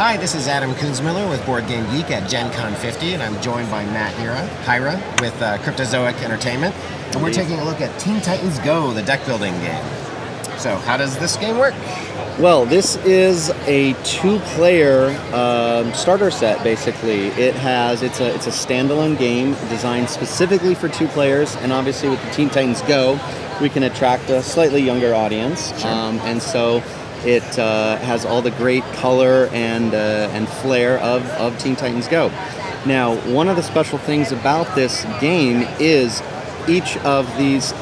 Hi, this is Adam Kunzmiller with Board Game Geek at Gen Con 50, and I'm joined by Matt Hyra with Cryptozoic Entertainment, and we're taking a look at Teen Titans Go, the deck building game. So, how does this game work? Well, this is a two-player starter set. Basically, it's a standalone game designed specifically for two players, and obviously with the Teen Titans Go, we can attract a slightly younger audience, sure. And so it has all the great color and flair of Teen Titans Go. Now, one of the special things about this game is each of these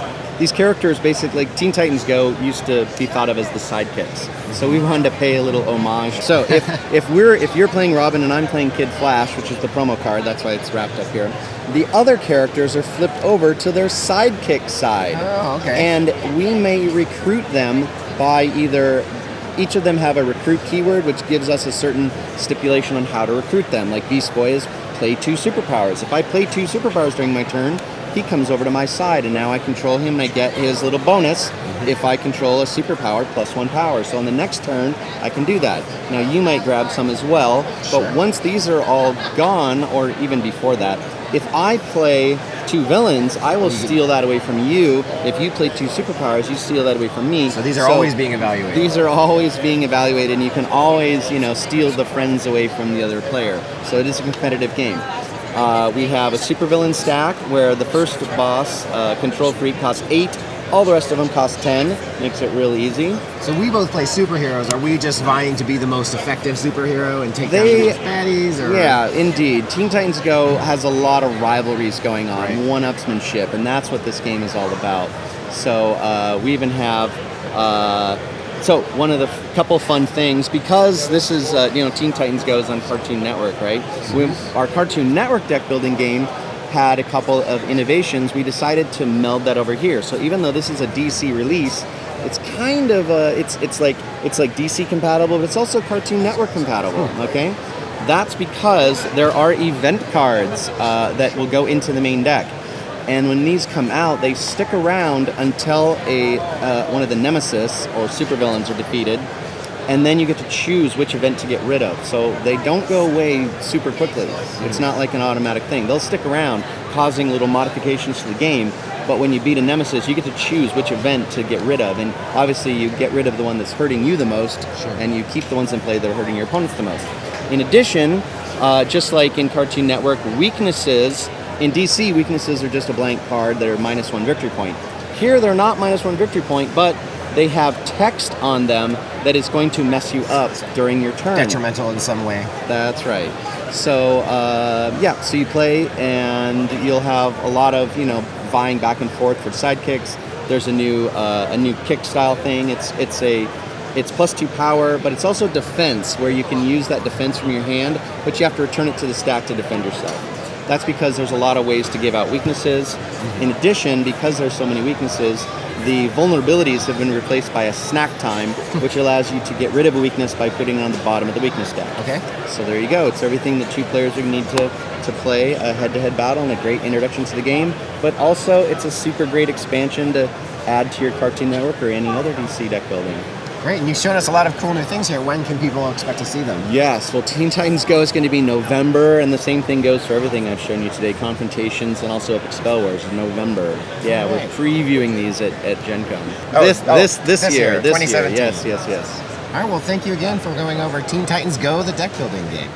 characters, basically, Teen Titans Go used to be thought of as the sidekicks. So we wanted to pay a little homage. So if you're playing Robin and I'm playing Kid Flash, which is the promo card, that's why it's wrapped up here, the other characters are flipped over to their sidekick side. Oh, okay. And we may recruit them by either... Each of them have a recruit keyword, which gives us a certain stipulation on how to recruit them. Like Beast Boy is play 2 superpowers. If I play 2 superpowers during my turn, he comes over to my side, and now I control him, and I get his little bonus if I control a superpower plus 1 power. So on the next turn, I can do that. Now you might grab some as well, but once these are all gone, or even before that, if I play 2 villains, I will steal that away from you. If you play 2 superpowers, you steal that away from me. So these are always being evaluated. These are always being evaluated, and you can always, steal the friends away from the other player. So it is a competitive game. We have a supervillain stack where the first boss, Control Freak, costs 8. All the rest of them cost 10. Makes it real easy. So we both play superheroes. Are we just vying to be the most effective superhero and take down the most baddies? Or? Yeah, indeed. Teen Titans Go has a lot of rivalries going on, right. one-upsmanship, and that's what this game is all about. So we even have... So one of the couple fun things, because this is, Teen Titans Go is on Cartoon Network, right? Our Cartoon Network deck building game had a couple of innovations. We decided to meld that over here. So even though this is a DC release, it's kind of it's like DC compatible, but it's also Cartoon Network compatible. Okay, that's because there are event cards that will go into the main deck. And when these come out, they stick around until one of the nemesis or supervillains are defeated, and then you get to choose which event to get rid of. So they don't go away super quickly. It's not like an automatic thing. They'll stick around, causing little modifications to the game, but when you beat a nemesis, you get to choose which event to get rid of, and obviously you get rid of the one that's hurting you the most, and you keep the ones in play that are hurting your opponents the most. In addition, just like in Cartoon Network, weaknesses... In DC, weaknesses are just a blank card that are -1 victory point. Here, they're not -1 victory point, but they have text on them that is going to mess you up during your turn. Detrimental in some way. That's right. So, so you play, and you'll have a lot of, vying back and forth for sidekicks. There's a new kick style thing. It's +2 power, but it's also defense, where you can use that defense from your hand, but you have to return it to the stack to defend yourself. That's because there's a lot of ways to give out weaknesses. In addition, because there's so many weaknesses, the vulnerabilities have been replaced by a snack time, which allows you to get rid of a weakness by putting it on the bottom of the weakness deck. Okay. So there you go. It's everything that 2 players are going to need to play a head-to-head battle, and a great introduction to the game. But also, it's a super great expansion to add to your Cartoon Network or any other DC deck building. Great, and you've shown us a lot of cool new things here. When can people expect to see them? Yes, well, Teen Titans Go is going to be November, and the same thing goes for everything I've shown you today. Confrontations and also Epic Spell Wars in November. Yeah, right. We're previewing these at Gen Con. This year, 2017. Yes. All right, well, thank you again for going over Teen Titans Go, the deck building game.